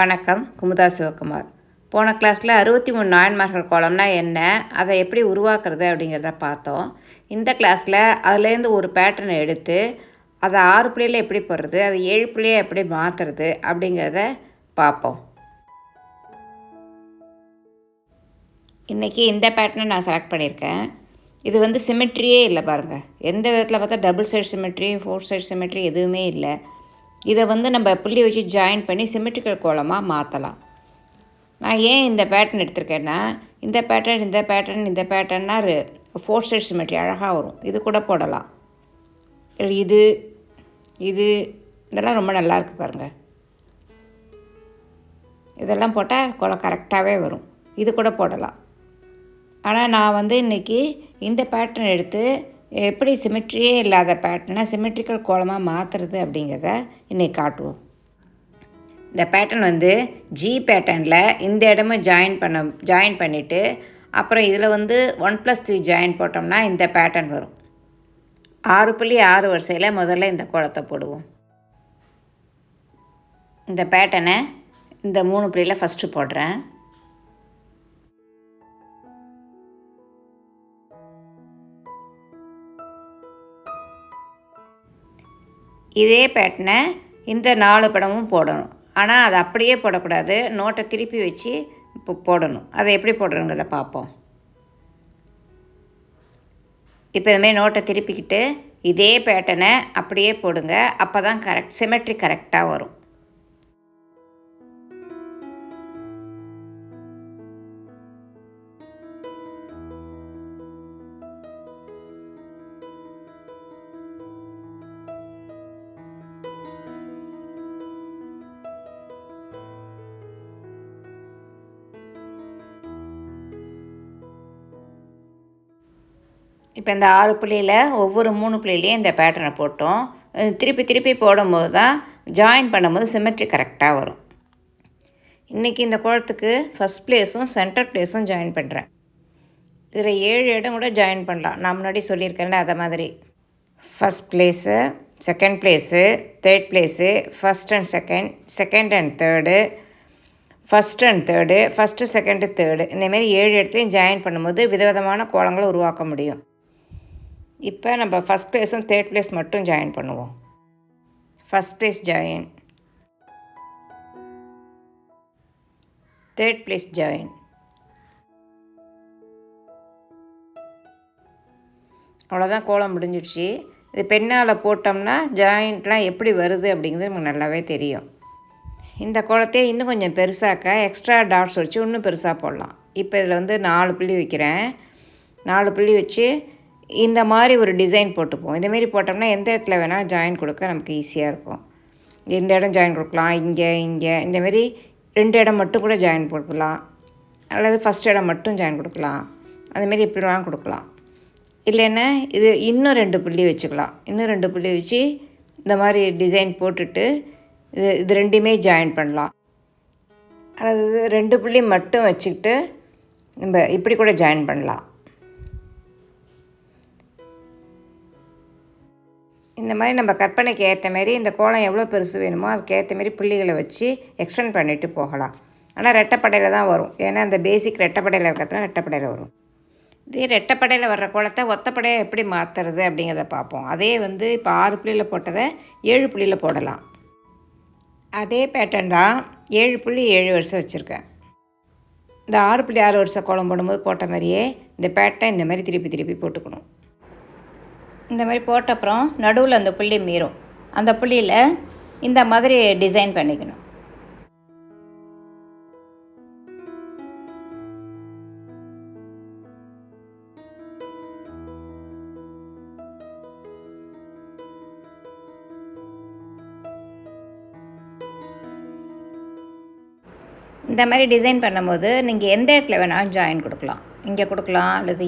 வணக்கம். குமுதா சிவகுமார். போன கிளாஸில் 63 நாயன்மார்கள் கோலம்னா என்ன, அதை எப்படி உருவாக்குறது அப்படிங்கிறத பார்த்தோம். இந்த கிளாஸில் அதுலேருந்து ஒரு பேட்டர்னை எடுத்து அதை 6 புள்ளியில் எப்படி போடுறது, அது 7 புள்ளியை எப்படி மாற்றுறது அப்படிங்கிறத பார்ப்போம். இன்றைக்கி இந்த பேட்டர்னை நான் செலக்ட் பண்ணியிருக்கேன். இது வந்து சிமெட்ரியே இல்லை பாருங்கள். எந்த விதத்தில் பார்த்தா double side symmetry, 4 side symmetry எதுவுமே இல்லை. இதை வந்து நம்ம புள்ளி வச்சு ஜாயின் பண்ணி சிமெட்ரிக்கல் கோலமாக மாற்றலாம். நான் ஏன் இந்த பேட்டர்ன் எடுத்திருக்கேன்னா, இந்த பேட்டர்ன்னா 4 சைட் சிமெட்ரி அழகாக வரும். இது கூட போடலாம். இது இதெல்லாம் ரொம்ப நல்லாயிருக்கு பாருங்கள். இதெல்லாம் போட்டால் கோலம் கரெக்டாகவே வரும். இது கூட போடலாம். ஆனால் நான் வந்து இன்றைக்கி இந்த பேட்டர்ன் எடுத்து எப்படி சிமெட்ரியே இல்லாத பேட்டர்னை சிமெட்ரிக்கல் கோலமாக மாற்றுறது அப்படிங்கிறத இன்றைக்கி காட்டுவோம். இந்த பேட்டர்ன் வந்து ஜி பேட்டர்னில் இந்த இடமும் ஜாயின் பண்ணிவிட்டு அப்புறம் இதில் வந்து 1+3 ஜாயின் போட்டோம்னா இந்த பேட்டர்ன் வரும். 6.6 வரிசையில் முதல்ல இந்த கோலத்தை போடுவோம். இந்த பேட்டர்னை இந்த 3 புள்ளியில் ஃபஸ்ட்டு போடுறேன். இதே பேட்டர்னை இந்த 4 படமும் போடணும். ஆனால் அதை அப்படியே போடக்கூடாது, நோட்டை திருப்பி வச்சு இப்போ போடணும். அதை எப்படி போடுறோங்கிறத பார்ப்போம். இப்போ இதுமாதிரி நோட்டை திருப்பிக்கிட்டு இதே பேட்டர்னை அப்படியே போடுங்க. அப்போ தான் சிமெட்ரி கரெக்டாக வரும். இப்போ இந்த 6 புள்ளியில் ஒவ்வொரு 3 புள்ளியிலையும் இந்த பேட்டர்னை போட்டோம். திருப்பி போடும்போது தான் ஜாயின் பண்ணும்போது சிமெட்ரி கரெக்டாக வரும். இன்றைக்கி இந்த கோலத்துக்கு ஃபஸ்ட் ப்ளேஸும் சென்டர் ப்ளேஸும் ஜாயின் பண்ணுறேன். இதில் 7 இடம் கூட ஜாயின் பண்ணலாம். நான் முன்னாடி சொல்லியிருக்கேன்ல அதை மாதிரி. First place, second place, third place, first and second and third, first and third, first second third, இந்தமாரி 7 இடத்துலையும் ஜாயின் பண்ணும்போது விதவிதமான கோலங்களை உருவாக்க முடியும். இப்போ நம்ம ஃபஸ்ட் ப்ளேஸும் தேர்ட் ப்ளேஸ் மட்டும் ஜாயின் பண்ணுவோம். First place join, third place join. அவ்வளோதான், கோலம் முடிஞ்சிடுச்சு. இது பெண்ணால் போட்டோம்னா ஜாயிண்ட்லாம் எப்படி வருது அப்படிங்கிறது நமக்கு நல்லாவே தெரியும். இந்த கோலத்தையே இன்னும் கொஞ்சம் பெருசாக்க எக்ஸ்ட்ரா டாட்ஸ் வச்சு இன்னும் பெருசாக போடலாம். இப்போ இதில் வந்து 4 புள்ளி வைக்கிறேன். 4 புள்ளி வச்சு இந்த மாதிரி ஒரு டிசைன் போட்டுப்போம். இந்தமாரி போட்டோம்னா எந்த இடத்துல வேணால் ஜாயின் கொடுக்க நமக்கு ஈஸியாக இருக்கும். இந்த இடம் ஜாயின் கொடுக்கலாம், இங்கே இந்தமாரி 2 இடம் மட்டும் கூட ஜாயின் கொடுக்கலாம், அல்லது ஃபஸ்ட் இடம் மட்டும் ஜாயின் கொடுக்கலாம். அதுமாரி எப்படி வேணாலும் கொடுக்கலாம். இல்லைன்னா இன்னும் 2 புள்ளி வச்சுக்கலாம். இன்னும் 2 புள்ளி வச்சு இந்த மாதிரி டிசைன் போட்டுட்டு இது ரெண்டுமே ஜாயின் பண்ணலாம். அதாவது 2 புள்ளி மட்டும் வச்சுக்கிட்டு நம்ம இப்படி கூட ஜாயின் பண்ணலாம். இந்த மாதிரி நம்ம கற்பனைக்கு ஏற்ற மாரி இந்த கோலம் எவ்வளோ பெருசு வேணுமோ அதுக்கு ஏற்ற மாரி புள்ளிகளை வச்சு எக்ஸ்டெண்ட் பண்ணிவிட்டு போகலாம். ஆனால் ரெட்டைப்படையில் தான் வரும். ஏன்னா அந்த பேசிக் ரெட்டைப்படையில் இருக்கிறதுனால ரெட்டைப்படையில் வரும். இதே ரெட்டைப்படையில் வர்ற கோலத்தை ஒத்தப்படையாக எப்படி மாற்றுறது அப்படிங்கிறத பார்ப்போம். அதே வந்து இப்போ 6 புள்ளியில் போட்டதை 7 புள்ளியில் போடலாம். அதே பேட்டர்ன் தான் 7 புள்ளி 7 வருஷம் வச்சுருக்கேன். இந்த 6.6 வருஷம் கோலம் போடும்போது போட்ட மாதிரியே இந்த பேட்டர்ன் இந்த மாதிரி திருப்பி போட்டுக்கணும். இந்த மாதிரி போட்ட அப்புறம் நடுவில் அந்த புள்ளி மீறும். அந்த புள்ளியில் இந்த மாதிரி டிசைன் பண்ணிக்கணும். இந்த மாதிரி டிசைன் பண்ணும்போது நீங்கள் எந்த இடத்துல வேணாலும் ஜாயின் கொடுக்கலாம். இங்கே கொடுக்கலாம், அல்லது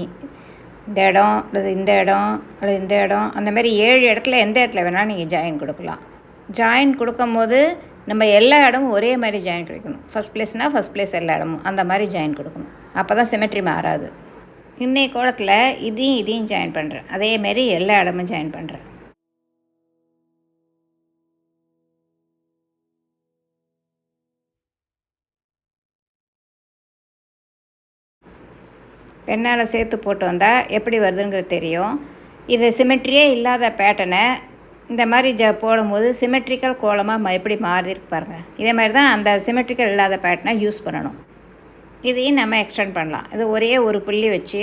இந்த இடம், அல்லது இந்த இடம், அல்லது இந்த இடம், அந்த மாதிரி 7 இடத்துல எந்த இடத்துல வேணாலும் நீங்கள் ஜாயின் கொடுக்கலாம். ஜாயின் கொடுக்கும்போது நம்ம எல்லா இடமும் ஒரே மாதிரி ஜாயின் கிடைக்கணும். ஃபஸ்ட் ப்ளேஸ்னால் ஃபஸ்ட் ப்ளேஸ் எல்லா இடமும் அந்த மாதிரி ஜாயின் கொடுக்கணும். அப்போ தான் சிமெட்ரி மாறாது. இன்னைக்கு கோலத்தில் இதையும் ஜாயின் பண்ணுறேன். அதேமாரி எல்லா இடமும் ஜாயின் பண்ணுறேன். பெண்ணால் சேர்த்து போட்டு வந்தால் எப்படி வருதுங்கிறது தெரியும். இது சிமெட்ரியே இல்லாத பேட்டர்னை இந்த மாதிரி போடும்போது சிமெட்ரிக்கல் கோலமாக எப்படி மாறிருக்கு பாருங்கள். இதே மாதிரி தான் அந்த சிமெட்ரிக்கல் இல்லாத பேட்டர்னை யூஸ் பண்ணணும். இதையும் நம்ம எக்ஸ்டெண்ட் பண்ணலாம். இது ஒரே ஒரு புள்ளி வச்சு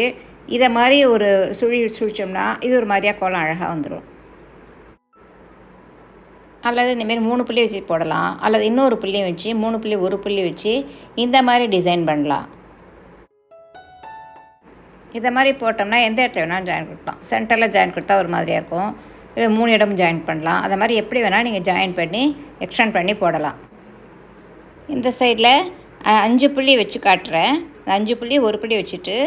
இதை மாதிரி ஒரு சுழிச்சோம்னா இது ஒரு மாதிரியாக கோலம் அழகாக வந்துடும். அல்லது இந்தமாரி 3 புள்ளி வச்சு போடலாம். அல்லது இன்னொரு புள்ளி வச்சு 3 புள்ளி ஒரு புள்ளி வச்சு இந்த மாதிரி டிசைன் பண்ணலாம். இதை மாதிரி போட்டோம்னா எந்த இடத்துல வேணாலும் ஜாயின் கொடுக்கலாம். சென்டரில் ஜாயின் கொடுத்தா ஒரு மாதிரியாக இருக்கும். இது 3 இடமும் ஜாயின் பண்ணலாம். அதை மாதிரி எப்படி வேணால் நீங்கள் ஜாயின் பண்ணி எக்ஸ்டெண்ட் பண்ணி போடலாம். இந்த சைடில் 5 புள்ளி வச்சு காட்டுறேன். 5 புள்ளி ஒரு புள்ளி வச்சுட்டு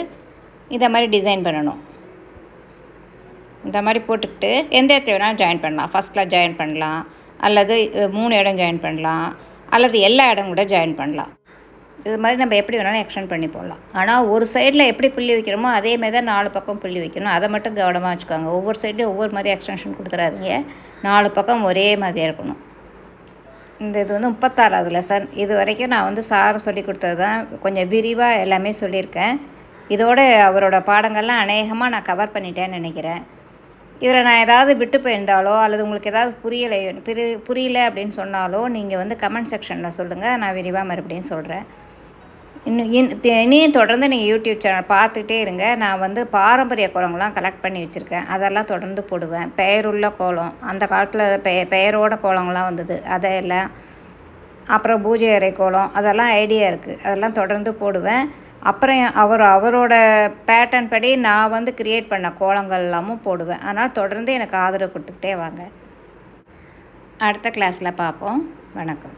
இதை மாதிரி டிசைன் பண்ணணும். இந்த மாதிரி போட்டுக்கிட்டு எந்த இடத்துல வேணாலும் ஜாயின் பண்ணலாம். ஃபஸ்ட்டில் ஜாயின் பண்ணலாம், அல்லது 3 இடம் ஜாயின் பண்ணலாம், அல்லது எல்லா இடம் கூட ஜாயின் பண்ணலாம். இது மாதிரி நம்ம எப்படி வேணாலும் எக்ஸ்டெண்ட் பண்ணி போடலாம். ஆனால் ஒரு சைடில் எப்படி புள்ளி வைக்கிறோமோ அதே மாதிரி தான் 4 பக்கம் புள்ளி வைக்கணும். அதை மட்டும் கவனமாக வச்சுக்கோங்க. ஒவ்வொரு சைட்லையும் ஒவ்வொரு மாதிரி எக்ஸ்டென்ஷன் கொடுத்துறாதீங்க. 4 பக்கம் ஒரே மாதிரியாக இருக்கணும். இது 36வது லெசன். இது வரைக்கும் நான் சார் சொல்லி கொடுத்தது தான் கொஞ்சம் விரிவாக எல்லாமே சொல்லியிருக்கேன். இதோடு அவரோட பாடங்கள்லாம் அநேகமாக நான் கவர் பண்ணிட்டேன்னு நினைக்கிறேன். இதில் நான் ஏதாவது விட்டு போயிருந்தாலோ அல்லது உங்களுக்கு ஏதாவது புரியல அப்படின்னு சொன்னாலோ நீங்கள் கமெண்ட் செக்ஷனில் சொல்லுங்கள். நான் விரிவாக மறுபடியும் சொல்கிறேன். இனியும் தொடர்ந்து நீங்கள் யூடியூப் சேனல் பார்த்துக்கிட்டே இருங்க. நான் பாரம்பரிய கோலங்கள்லாம் கலெக்ட் பண்ணி வச்சுருக்கேன். அதெல்லாம் தொடர்ந்து போடுவேன். பெயருள்ள கோலம், அந்த காலத்தில் பெயரோட கோலங்கள்லாம் வந்தது, அதையெல்லாம். அப்புறம் பூஜை அறை கோலம், அதெல்லாம் ஐடியா இருக்குது. அதெல்லாம் தொடர்ந்து போடுவேன். அப்புறம் அவரோட பேட்டர்ன் படி நான் க்ரியேட் பண்ண கோலங்கள் எல்லாமும் போடுவேன். அதனால் தொடர்ந்து எனக்கு ஆதரவு கொடுத்துக்கிட்டே வாங்க. அடுத்த கிளாஸில் பார்ப்போம். வணக்கம்.